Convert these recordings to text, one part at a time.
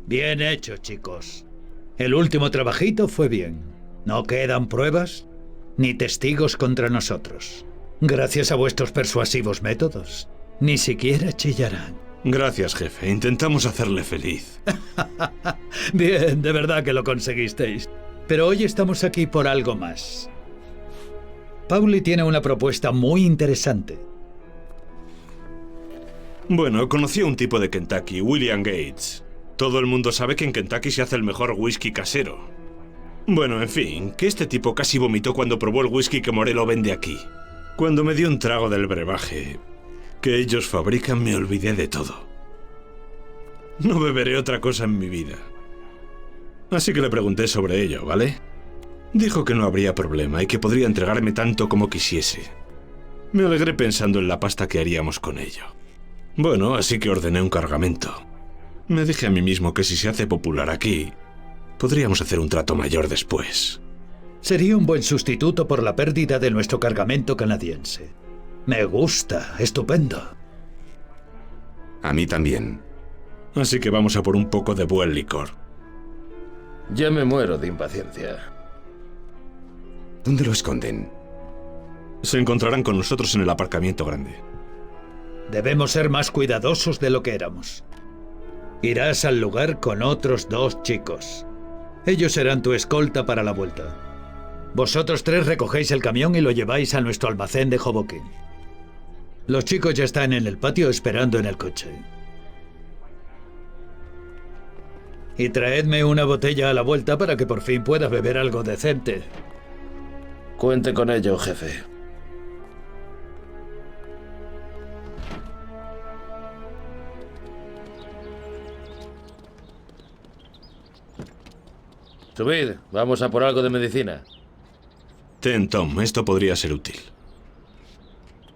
Bien hecho, chicos. El último trabajito fue bien. No quedan pruebas ni testigos contra nosotros. Gracias a vuestros persuasivos métodos, ni siquiera chillarán. Gracias, jefe. Intentamos hacerle feliz. Bien, de verdad que lo conseguisteis. Pero hoy estamos aquí por algo más. Pauli tiene una propuesta muy interesante. Bueno, conocí a un tipo de Kentucky, William Gates. Todo el mundo sabe que en Kentucky se hace el mejor whisky casero. Bueno, en fin, que este tipo casi vomitó cuando probó el whisky que Morello vende aquí. Cuando me dio un trago del brebaje que ellos fabrican, me olvidé de todo. No beberé otra cosa en mi vida. Así que le pregunté sobre ello, ¿vale? Dijo que no habría problema y que podría entregarme tanto como quisiese. Me alegré pensando en la pasta que haríamos con ello. Bueno, así que ordené un cargamento. Me dije a mí mismo que si se hace popular aquí, podríamos hacer un trato mayor después. Sería un buen sustituto por la pérdida de nuestro cargamento canadiense. Me gusta, estupendo. A mí también. Así que vamos a por un poco de buen licor. Ya me muero de impaciencia. ¿Dónde lo esconden? Se encontrarán con nosotros en el aparcamiento grande. Debemos ser más cuidadosos de lo que éramos. Irás al lugar con otros 2 chicos. Ellos serán tu escolta para la vuelta. Vosotros 3 recogéis el camión y lo lleváis a nuestro almacén de Hoboken. Los chicos ya están en el patio esperando en el coche. Y traedme una botella a la vuelta para que por fin pueda beber algo decente. Cuente con ello, jefe. Subid, vamos a por algo de medicina. Ten, Tom, esto podría ser útil.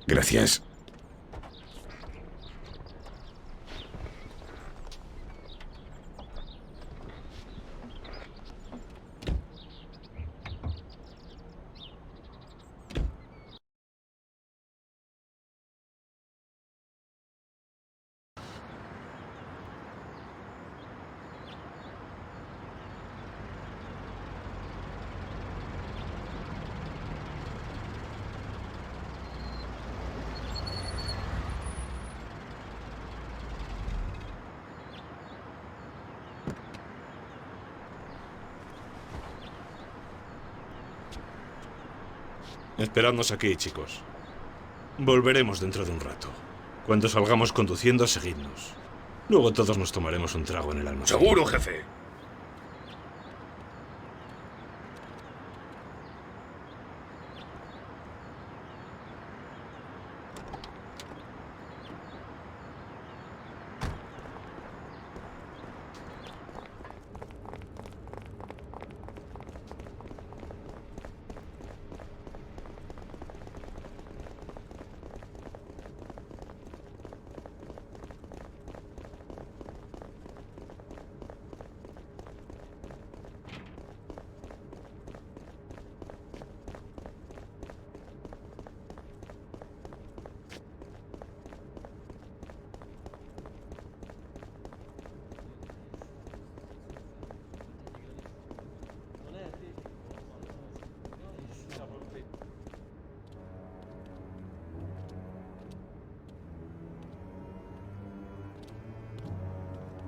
Gracias. Esperadnos aquí, chicos. Volveremos dentro de un rato. Cuando salgamos conduciendo, seguidnos. Luego todos nos tomaremos un trago en el almacén. ¡Seguro, jefe!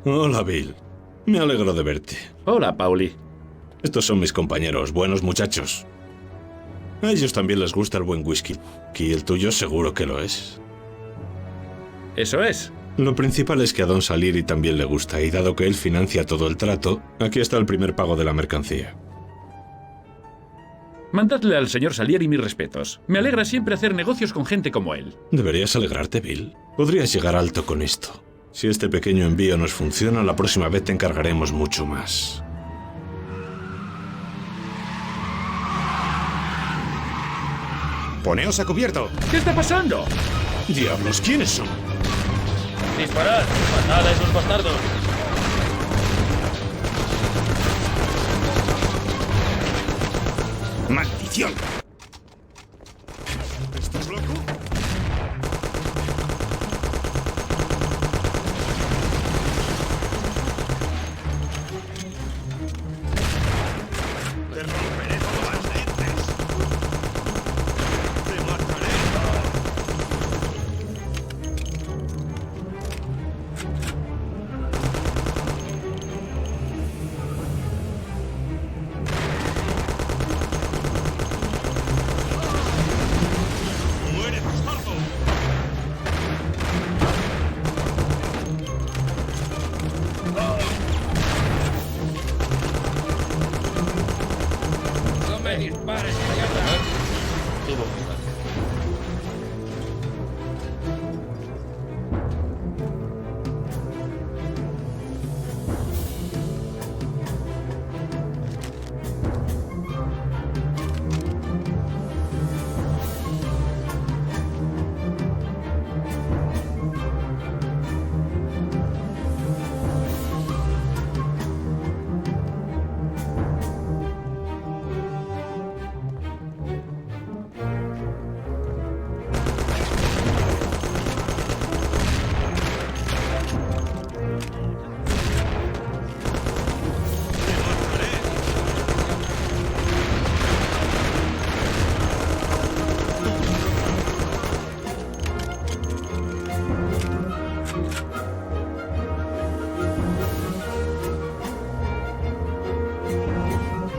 Hola, Bill. Me alegro de verte. Hola, Pauli. Estos son mis compañeros, buenos muchachos. A ellos también les gusta el buen whisky. Y el tuyo seguro que lo es. Eso es. Lo principal es que a Don Salieri también le gusta, y dado que él financia todo el trato, aquí está el primer pago de la mercancía. Mandadle al señor Salieri mis respetos. Me alegra siempre hacer negocios con gente como él. Deberías alegrarte, Bill. Podrías llegar alto con esto. Si este pequeño envío nos funciona, la próxima vez te encargaremos mucho más. ¡Poneos a cubierto! ¿Qué está pasando? Diablos, ¿quiénes son? ¡Disparad! ¡Matad a esos bastardos! ¡Maldición! ¿Estás loco? ¡No me dispares, idiota! Tuvo cuidado.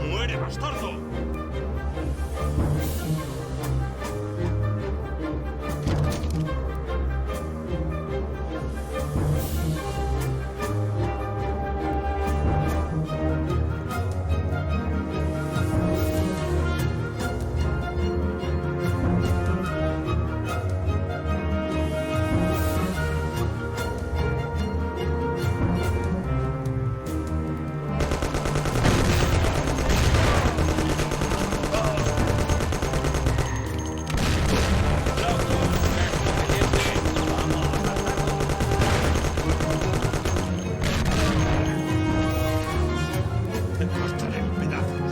¡Muere, bastardo! Te aplastaré en pedazos.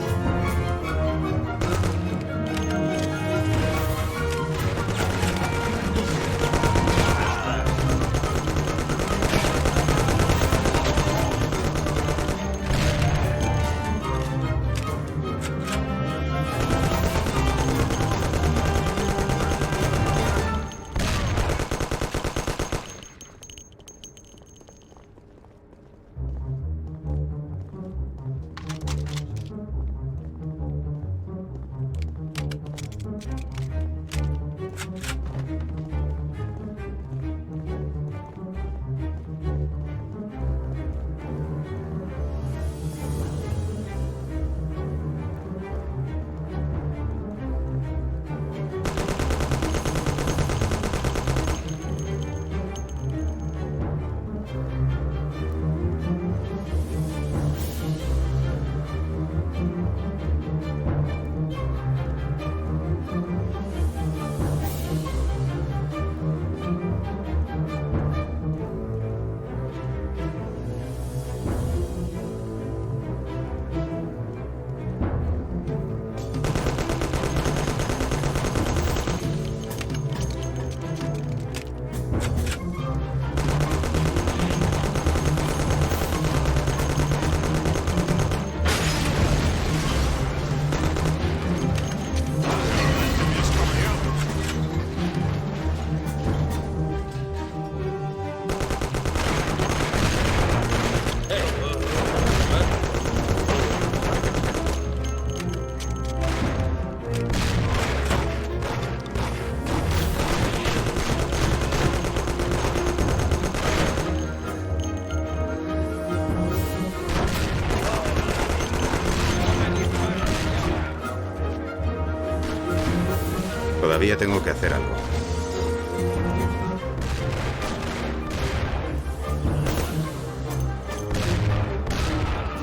Todavía tengo que hacer algo.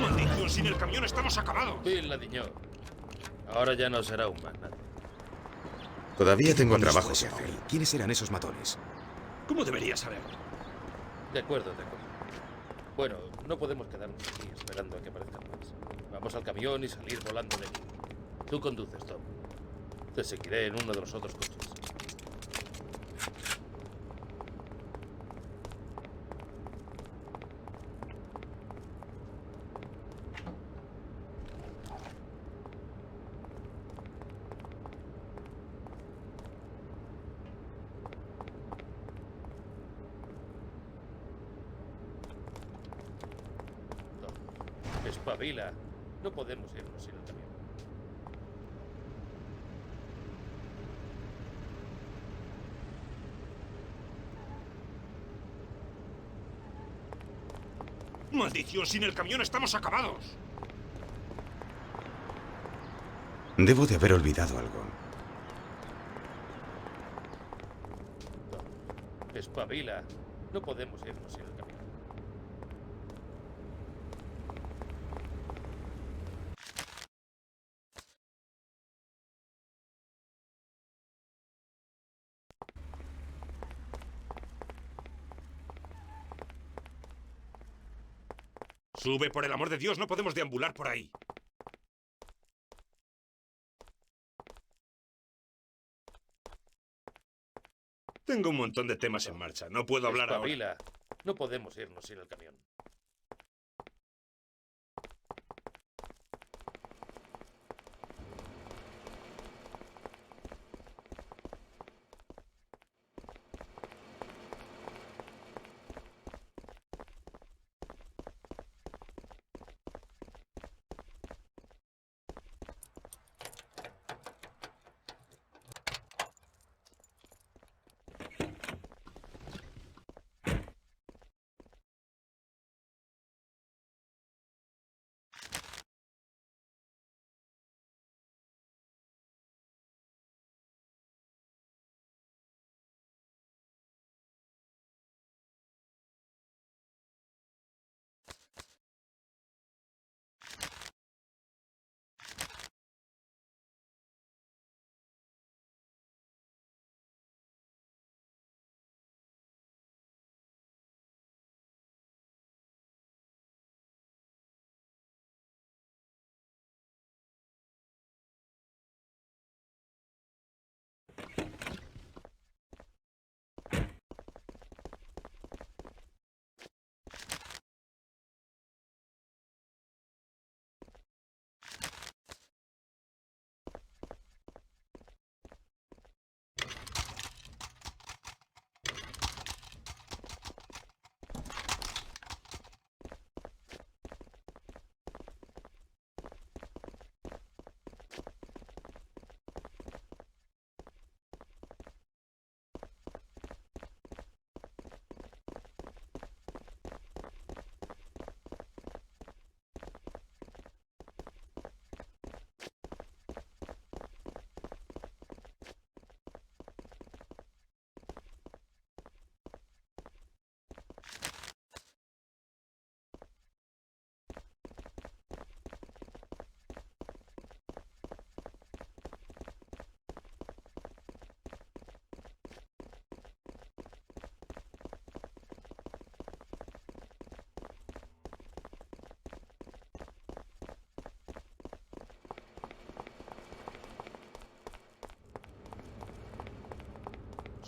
¡Maldición! Sin el camión estamos acabados. Bill Ladiñó. Ahora ya no será un magnate. Todavía tengo trabajo que hacer. ¿Quiénes eran esos matones? ¿Cómo debería saber? De acuerdo, de acuerdo. Bueno, no podemos quedarnos aquí esperando a que aparezcan más. Vamos al camión y salir volando de aquí. Tú conduces, Tom. Te seguiré en uno de los otros coches. Espabila. No podemos irnos sin el camión. ¡Maldición! Sin el camión estamos acabados. Debo de haber olvidado algo. Espabila. No podemos irnos sin el camión. Sube, por el amor de Dios, no podemos deambular por ahí. Tengo un montón de temas en marcha. No puedo hablar ahora. Espabila. No podemos irnos sin el camión.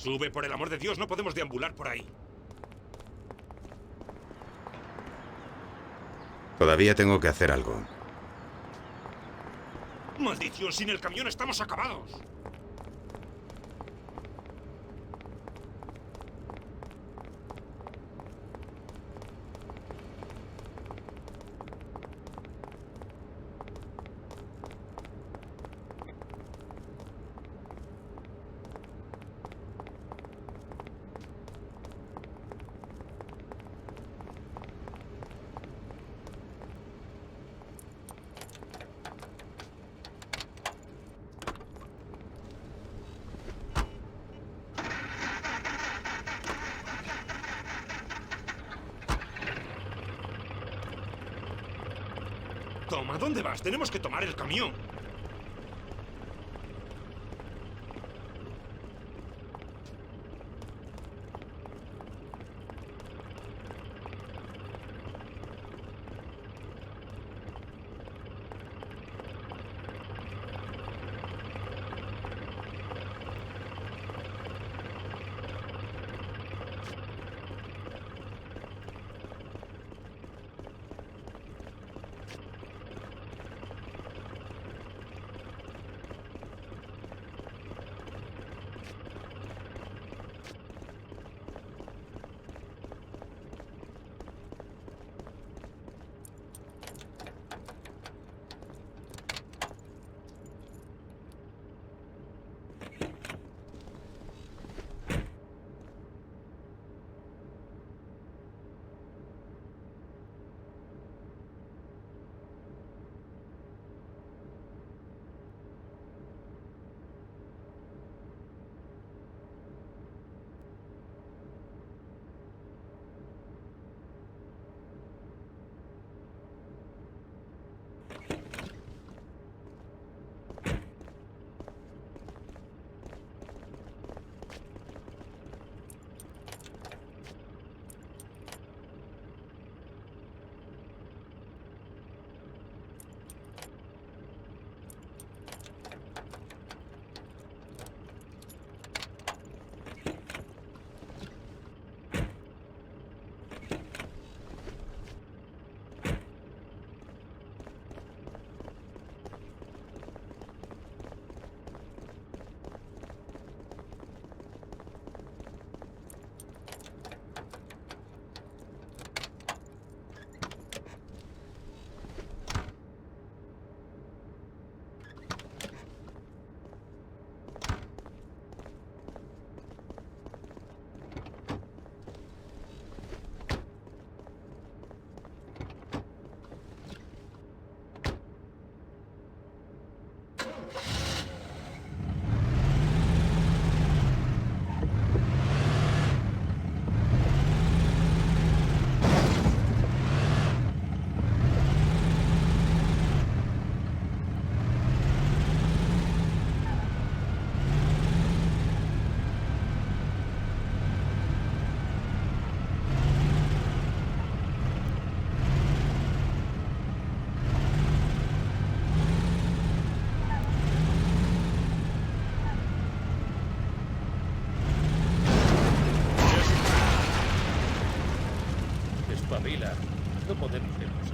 Sube, por el amor de Dios, no podemos deambular por ahí. Todavía tengo que hacer algo. ¡Maldición! Sin el camión estamos acabados. Toma, ¿dónde vas? Tenemos que tomar el camión. Espabila. No podemos irnos.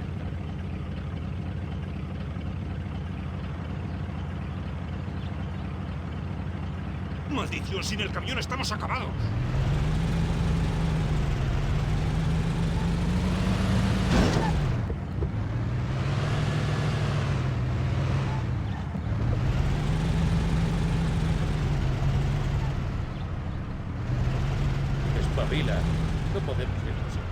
¡Maldición! Sin el camión estamos acabados. Espabila. No podemos irnos.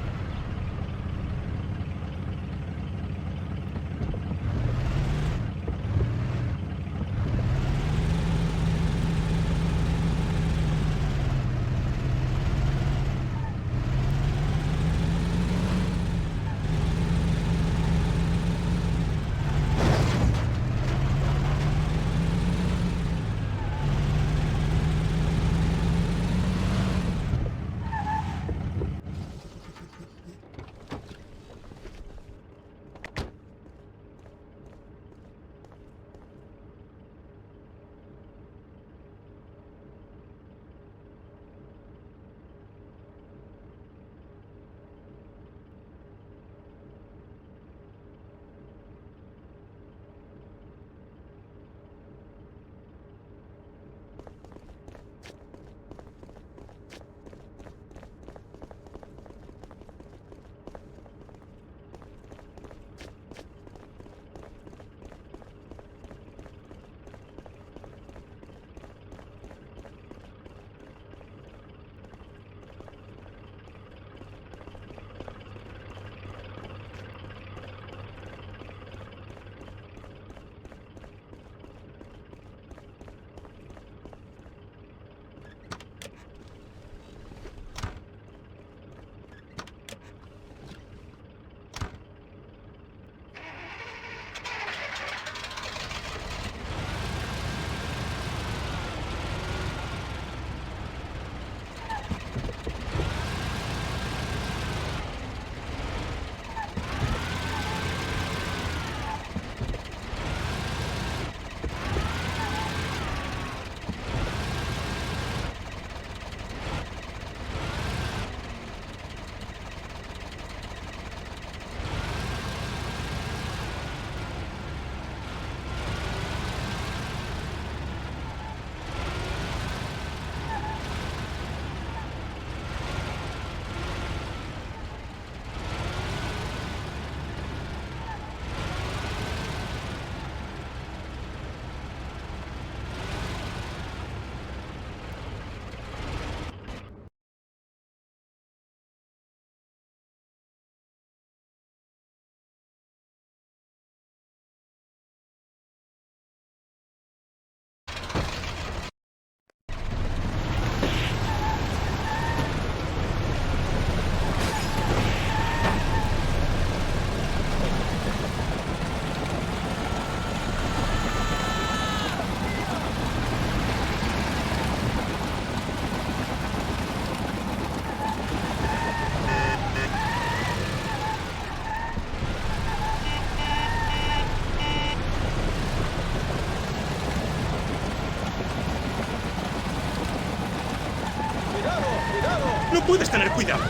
¡No puedes tener cuidado!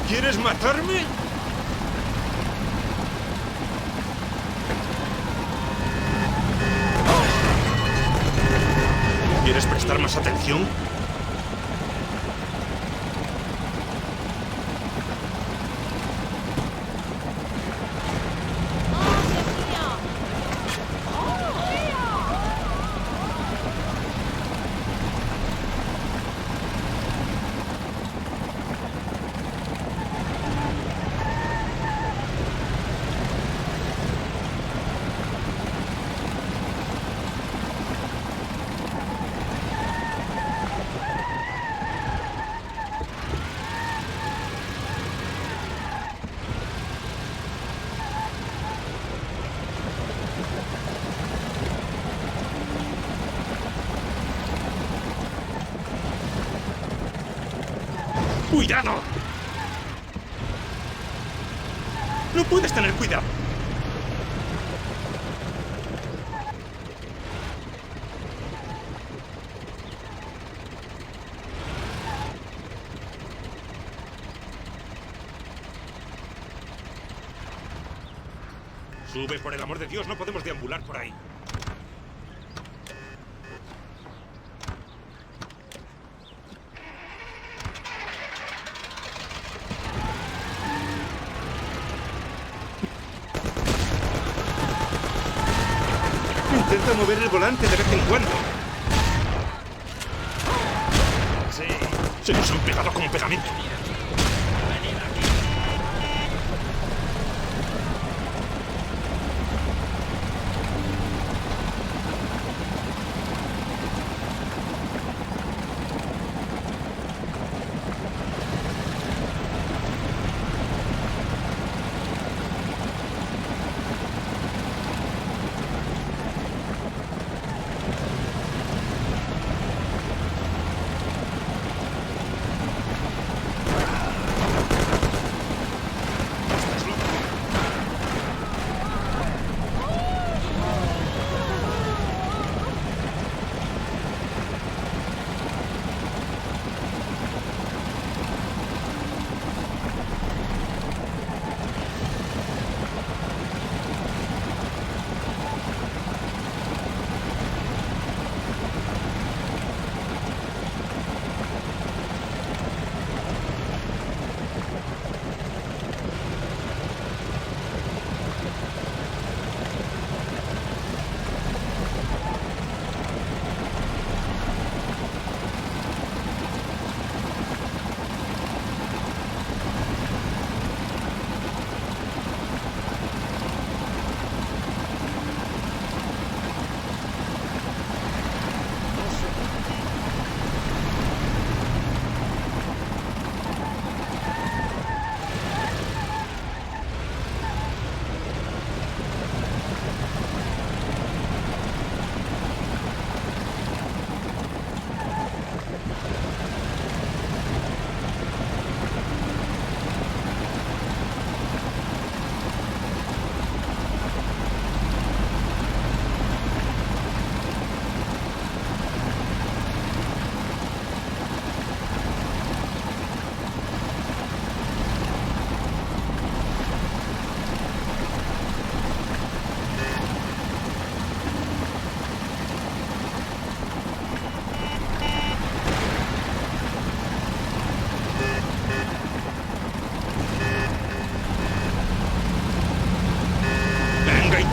¿Quieres matarme? ¿Quieres prestar más atención? ¡Cuidado! No puedes tener cuidado. Sube, por el amor de Dios, no podemos deambular por ahí. Intenta mover el volante de vez en cuando. Sí. Se nos han pegado como pegamento.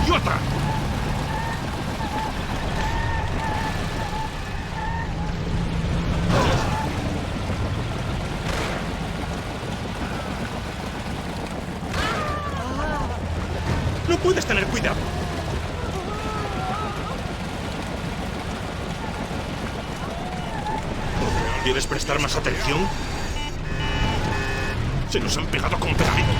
¡Idiota! No puedes tener cuidado. ¿Quieres prestar más atención? Se nos han pegado con pegamento.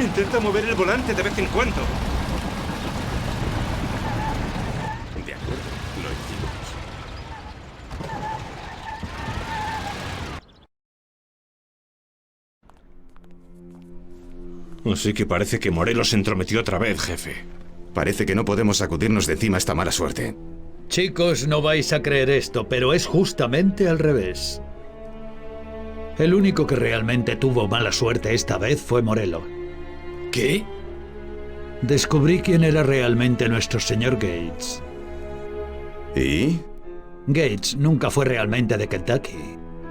Intenta mover el volante de vez en cuando. De acuerdo, lo hicimos. Así que parece que Morelos se entrometió otra vez, jefe. Parece que no podemos sacudirnos de encima esta mala suerte. Chicos, no vais a creer esto, pero es justamente al revés. El único que realmente tuvo mala suerte esta vez fue Morello. ¿Qué? Descubrí quién era realmente nuestro señor Gates. ¿Y? Gates nunca fue realmente de Kentucky.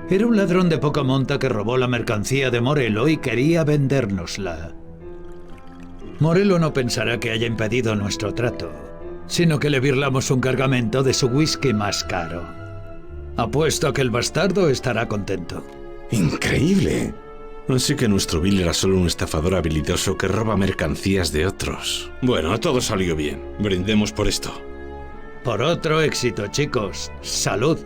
Era un ladrón de poca monta que robó la mercancía de Morello y quería vendérnosla. Morello no pensará que haya impedido nuestro trato, sino que le birlamos un cargamento de su whisky más caro. Apuesto a que el bastardo estará contento. ¡Increíble! Así que nuestro Bill era solo un estafador habilidoso que roba mercancías de otros. Bueno, todo salió bien. Brindemos por esto. Por otro éxito, chicos. ¡Salud!